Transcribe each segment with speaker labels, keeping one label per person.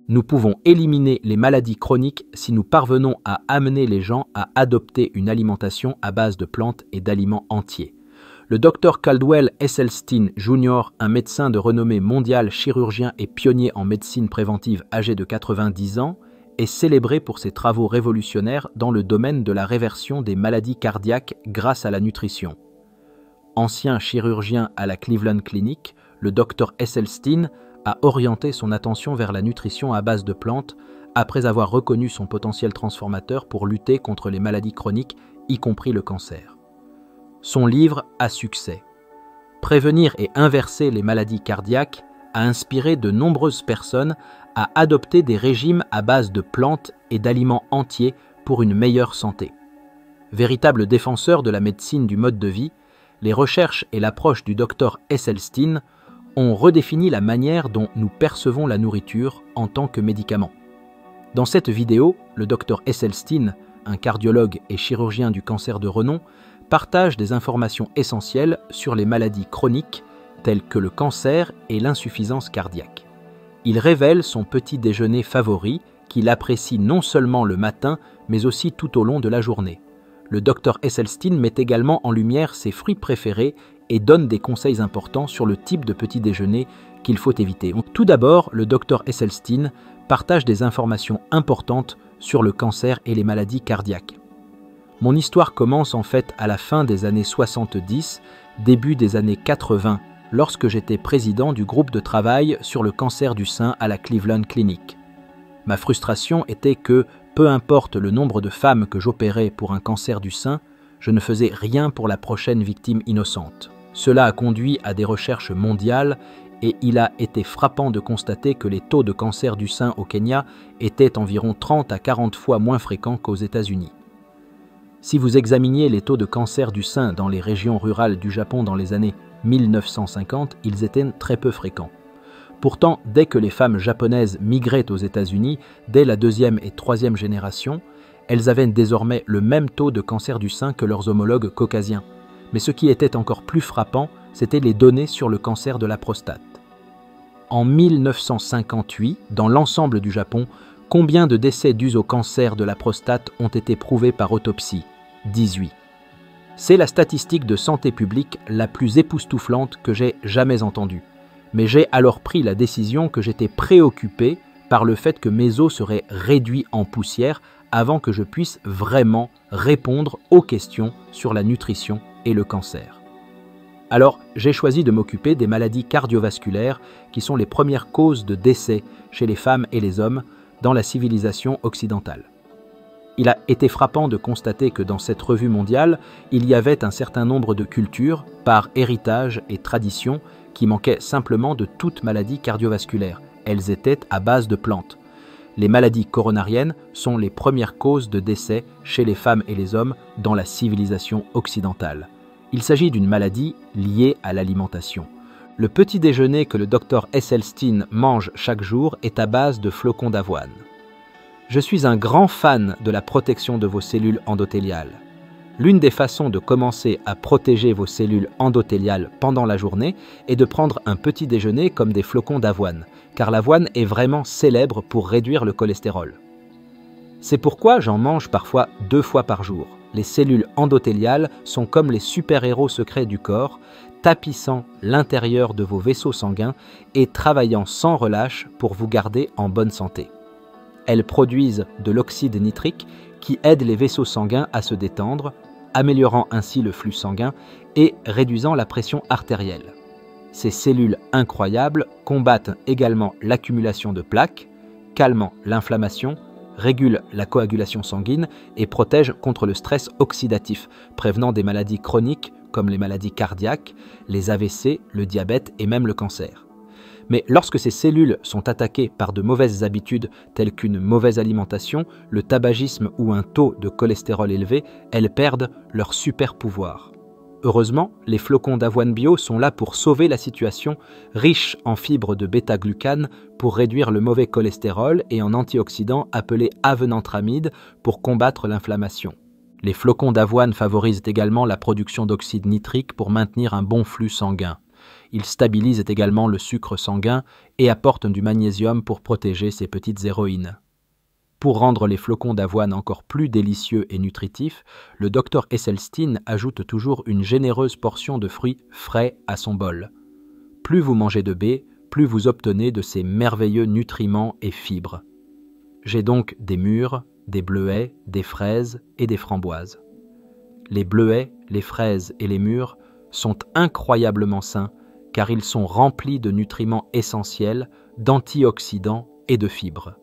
Speaker 1: Nous pouvons éliminer les maladies chroniques si nous parvenons à amener les gens à adopter une alimentation à base de plantes et d'aliments entiers. Le Dr Caldwell Esselstyn Jr., un médecin de renommée mondiale, chirurgien et pionnier en médecine préventive âgé de 90 ans, est célébré pour ses travaux révolutionnaires dans le domaine de la réversion des maladies cardiaques grâce à la nutrition. Ancien chirurgien à la Cleveland Clinic, le Dr Esselstyn a orienté son attention vers la nutrition à base de plantes après avoir reconnu son potentiel transformateur pour lutter contre les maladies chroniques, y compris le cancer. Son livre à succès, Prévenir et inverser les maladies cardiaques, a inspiré de nombreuses personnes à adopter des régimes à base de plantes et d'aliments entiers pour une meilleure santé. Véritable défenseur de la médecine du mode de vie, les recherches et l'approche du Dr Esselstyn ont redéfini la manière dont nous percevons la nourriture en tant que médicament. Dans cette vidéo, le Dr Esselstyn, un cardiologue et chirurgien du cancer de renom, partage des informations essentielles sur les maladies chroniques telles que le cancer et l'insuffisance cardiaque. Il révèle son petit déjeuner favori qu'il apprécie non seulement le matin mais aussi tout au long de la journée. Le Dr Esselstyn met également en lumière ses fruits préférés et donne des conseils importants sur le type de petit déjeuner qu'il faut éviter. Tout d'abord, le Dr Esselstyn partage des informations importantes sur le cancer et les maladies cardiaques. Mon histoire commence en fait à la fin des années 70, début des années 80, lorsque j'étais président du groupe de travail sur le cancer du sein à la Cleveland Clinic. Ma frustration était que, peu importe le nombre de femmes que j'opérais pour un cancer du sein, je ne faisais rien pour la prochaine victime innocente. Cela a conduit à des recherches mondiales et il a été frappant de constater que les taux de cancer du sein au Kenya étaient environ 30 à 40 fois moins fréquents qu'aux États-Unis. Si vous examiniez les taux de cancer du sein dans les régions rurales du Japon dans les années 1950, ils étaient très peu fréquents. Pourtant, dès que les femmes japonaises migraient aux États-Unis, dès la deuxième et troisième génération, elles avaient désormais le même taux de cancer du sein que leurs homologues caucasiens. Mais ce qui était encore plus frappant, c'étaient les données sur le cancer de la prostate. En 1958, dans l'ensemble du Japon, combien de décès dus au cancer de la prostate ont été prouvés par autopsie ? 18. C'est la statistique de santé publique la plus époustouflante que j'ai jamais entendue. Mais j'ai alors pris la décision que j'étais préoccupé par le fait que mes os seraient réduits en poussière avant que je puisse vraiment répondre aux questions sur la nutrition et le cancer. Alors, j'ai choisi de m'occuper des maladies cardiovasculaires qui sont les premières causes de décès chez les femmes et les hommes dans la civilisation occidentale. Il a été frappant de constater que dans cette revue mondiale, il y avait un certain nombre de cultures, par héritage et tradition, qui manquaient simplement de toute maladie cardiovasculaire. Elles étaient à base de plantes. Les maladies coronariennes sont les premières causes de décès chez les femmes et les hommes dans la civilisation occidentale. Il s'agit d'une maladie liée à l'alimentation. Le petit déjeuner que le Dr Esselstyn mange chaque jour est à base de flocons d'avoine. Je suis un grand fan de la protection de vos cellules endothéliales. L'une des façons de commencer à protéger vos cellules endothéliales pendant la journée est de prendre un petit déjeuner comme des flocons d'avoine, car l'avoine est vraiment célèbre pour réduire le cholestérol. C'est pourquoi j'en mange parfois 2 fois par jour. Les cellules endothéliales sont comme les super-héros secrets du corps, tapissant l'intérieur de vos vaisseaux sanguins et travaillant sans relâche pour vous garder en bonne santé. Elles produisent de l'oxyde nitrique qui aide les vaisseaux sanguins à se détendre, améliorant ainsi le flux sanguin et réduisant la pression artérielle. Ces cellules incroyables combattent également l'accumulation de plaques, calmant l'inflammation, régulent la coagulation sanguine et protègent contre le stress oxydatif, prévenant des maladies chroniques comme les maladies cardiaques, les AVC, le diabète et même le cancer. Mais lorsque ces cellules sont attaquées par de mauvaises habitudes telles qu'une mauvaise alimentation, le tabagisme ou un taux de cholestérol élevé, elles perdent leur super pouvoir. Heureusement, les flocons d'avoine bio sont là pour sauver la situation, riches en fibres de bêta-glucane pour réduire le mauvais cholestérol et en antioxydants appelés avenantramide pour combattre l'inflammation. Les flocons d'avoine favorisent également la production d'oxyde nitrique pour maintenir un bon flux sanguin. Il stabilise également le sucre sanguin et apporte du magnésium pour protéger ces petites héroïnes. Pour rendre les flocons d'avoine encore plus délicieux et nutritifs, le Dr Esselstyn ajoute toujours une généreuse portion de fruits frais à son bol. Plus vous mangez de baies, plus vous obtenez de ces merveilleux nutriments et fibres. J'ai donc des mûres, des bleuets, des fraises et des framboises. Les bleuets, les fraises et les mûres sont incroyablement sains car ils sont remplis de nutriments essentiels, d'antioxydants et de fibres.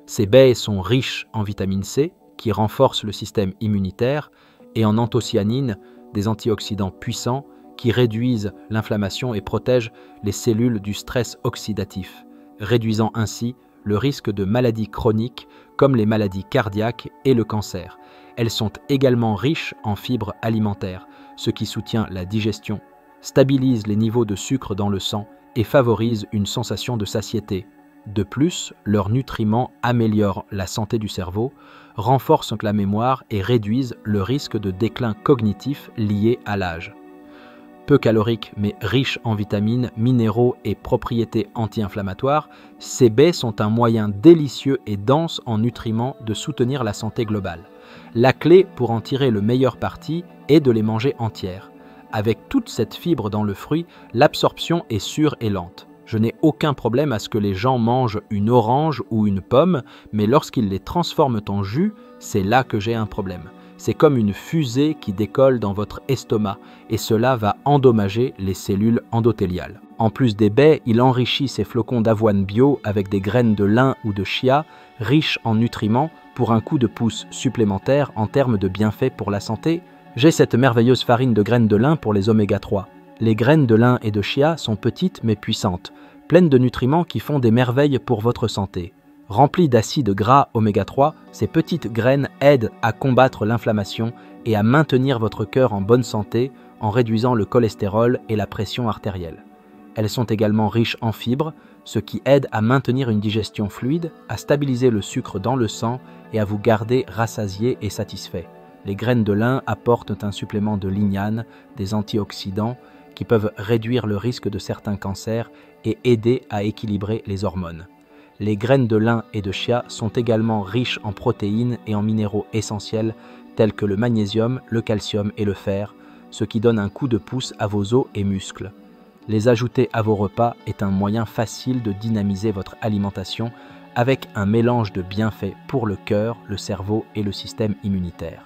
Speaker 1: Ces baies sont riches en vitamine C, qui renforce le système immunitaire, et en anthocyanines, des antioxydants puissants qui réduisent l'inflammation et protègent les cellules du stress oxydatif, réduisant ainsi le risque de maladies chroniques comme les maladies cardiaques et le cancer. Elles sont également riches en fibres alimentaires, ce qui soutient la digestion, stabilise les niveaux de sucre dans le sang et favorise une sensation de satiété. De plus, leurs nutriments améliorent la santé du cerveau, renforcent la mémoire et réduisent le risque de déclin cognitif lié à l'âge. Peu caloriques mais riches en vitamines, minéraux et propriétés anti-inflammatoires, ces baies sont un moyen délicieux et dense en nutriments de soutenir la santé globale. La clé pour en tirer le meilleur parti est de les manger entières. Avec toute cette fibre dans le fruit, l'absorption est sûre et lente. Je n'ai aucun problème à ce que les gens mangent une orange ou une pomme, mais lorsqu'ils les transforment en jus, c'est là que j'ai un problème. C'est comme une fusée qui décolle dans votre estomac, et cela va endommager les cellules endothéliales. En plus des baies, il enrichit ses flocons d'avoine bio avec des graines de lin ou de chia, riches en nutriments, pour un coup de pouce supplémentaire en termes de bienfaits pour la santé. J'ai cette merveilleuse farine de graines de lin pour les oméga 3. Les graines de lin et de chia sont petites mais puissantes, pleines de nutriments qui font des merveilles pour votre santé. Remplies d'acides gras oméga 3, ces petites graines aident à combattre l'inflammation et à maintenir votre cœur en bonne santé en réduisant le cholestérol et la pression artérielle. Elles sont également riches en fibres, ce qui aide à maintenir une digestion fluide, à stabiliser le sucre dans le sang et à vous garder rassasié et satisfait. Les graines de lin apportent un supplément de lignane, des antioxydants, qui peuvent réduire le risque de certains cancers et aider à équilibrer les hormones. Les graines de lin et de chia sont également riches en protéines et en minéraux essentiels tels que le magnésium, le calcium et le fer, ce qui donne un coup de pouce à vos os et muscles. Les ajouter à vos repas est un moyen facile de dynamiser votre alimentation avec un mélange de bienfaits pour le cœur, le cerveau et le système immunitaire.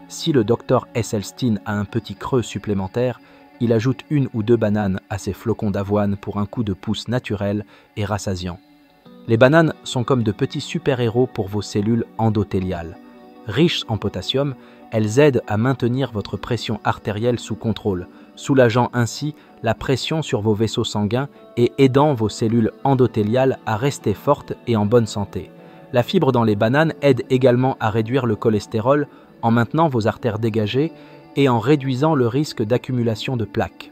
Speaker 1: Si le Dr Esselstyn a un petit creux supplémentaire, il ajoute 1 ou 2 bananes à ses flocons d'avoine pour un coup de pouce naturel et rassasiant. Les bananes sont comme de petits super-héros pour vos cellules endothéliales. Riches en potassium, elles aident à maintenir votre pression artérielle sous contrôle, soulageant ainsi la pression sur vos vaisseaux sanguins et aidant vos cellules endothéliales à rester fortes et en bonne santé. La fibre dans les bananes aide également à réduire le cholestérol en maintenant vos artères dégagées et en réduisant le risque d'accumulation de plaques.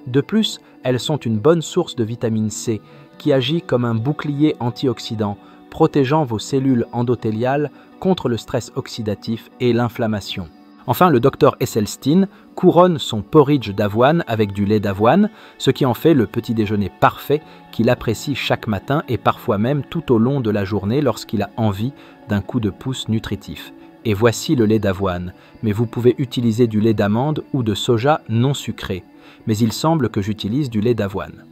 Speaker 1: De plus, elles sont une bonne source de vitamine C qui agit comme un bouclier antioxydant, protégeant vos cellules endothéliales contre le stress oxydatif et l'inflammation. Enfin, le Dr Esselstyn couronne son porridge d'avoine avec du lait d'avoine, ce qui en fait le petit déjeuner parfait qu'il apprécie chaque matin et parfois même tout au long de la journée lorsqu'il a envie d'un coup de pouce nutritif. Et voici le lait d'avoine, mais vous pouvez utiliser du lait d'amande ou de soja non sucré. Mais il semble que j'utilise du lait d'avoine.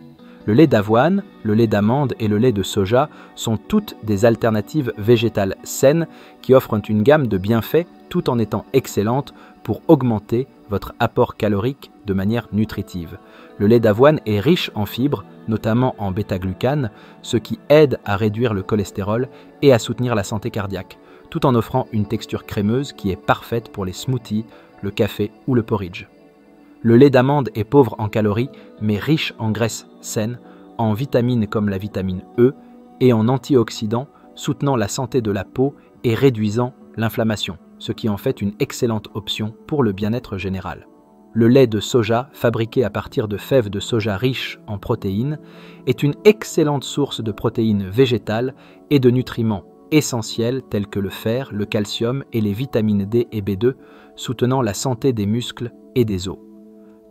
Speaker 1: Le lait d'avoine, le lait d'amande et le lait de soja sont toutes des alternatives végétales saines qui offrent une gamme de bienfaits tout en étant excellentes pour augmenter votre apport calorique de manière nutritive. Le lait d'avoine est riche en fibres, notamment en bêta-glucane, ce qui aide à réduire le cholestérol et à soutenir la santé cardiaque, tout en offrant une texture crémeuse qui est parfaite pour les smoothies, le café ou le porridge. Le lait d'amande est pauvre en calories, mais riche en graisses saines, en vitamines comme la vitamine E et en antioxydants, soutenant la santé de la peau et réduisant l'inflammation, ce qui en fait une excellente option pour le bien-être général. Le lait de soja, fabriqué à partir de fèves de soja riches en protéines, est une excellente source de protéines végétales et de nutriments essentiels tels que le fer, le calcium et les vitamines D et B2, soutenant la santé des muscles et des os.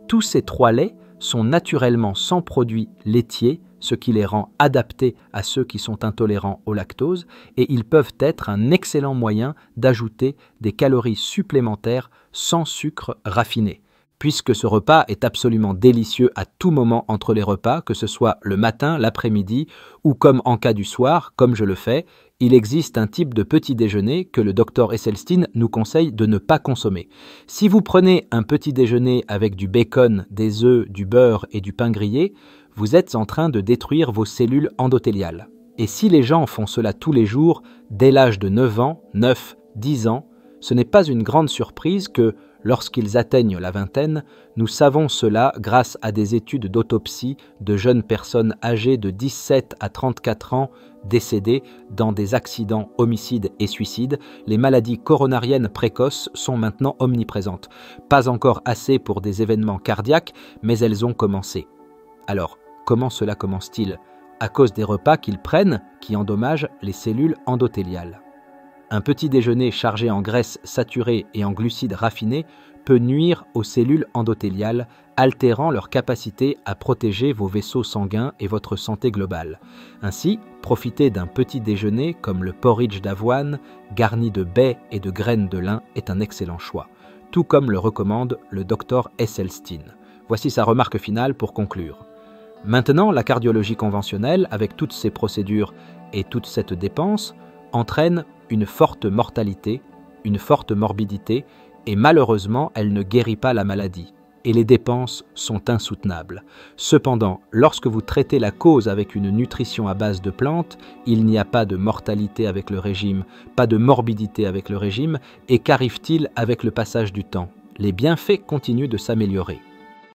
Speaker 1: Tous ces 3 laits sont naturellement sans produits laitiers, ce qui les rend adaptés à ceux qui sont intolérants au lactose, et ils peuvent être un excellent moyen d'ajouter des calories supplémentaires sans sucre raffiné. Puisque ce repas est absolument délicieux à tout moment entre les repas, que ce soit le matin, l'après-midi ou comme en cas du soir, comme je le fais, il existe un type de petit déjeuner que le Dr Esselstyn nous conseille de ne pas consommer. Si vous prenez un petit déjeuner avec du bacon, des œufs, du beurre et du pain grillé, vous êtes en train de détruire vos cellules endothéliales. Et si les gens font cela tous les jours, dès l'âge de 9 ans, 9, 10 ans, ce n'est pas une grande surprise que, lorsqu'ils atteignent la vingtaine, nous savons cela grâce à des études d'autopsie de jeunes personnes âgées de 17 à 34 ans décédées dans des accidents, homicides et suicides. Les maladies coronariennes précoces sont maintenant omniprésentes. Pas encore assez pour des événements cardiaques, mais elles ont commencé. Alors, comment cela commence-t-il? À cause des repas qu'ils prennent qui endommagent les cellules endothéliales. Un petit déjeuner chargé en graisses saturées et en glucides raffinés peut nuire aux cellules endothéliales, altérant leur capacité à protéger vos vaisseaux sanguins et votre santé globale. Ainsi, profiter d'un petit déjeuner comme le porridge d'avoine, garni de baies et de graines de lin, est un excellent choix, tout comme le recommande le Dr Esselstyn. Voici sa remarque finale pour conclure. Maintenant, la cardiologie conventionnelle, avec toutes ses procédures et toute cette dépense, entraîne une forte mortalité, une forte morbidité, et malheureusement, elle ne guérit pas la maladie. Et les dépenses sont insoutenables. Cependant, lorsque vous traitez la cause avec une nutrition à base de plantes, il n'y a pas de mortalité avec le régime, pas de morbidité avec le régime, et qu'arrive-t-il avec le passage du temps? Les bienfaits continuent de s'améliorer.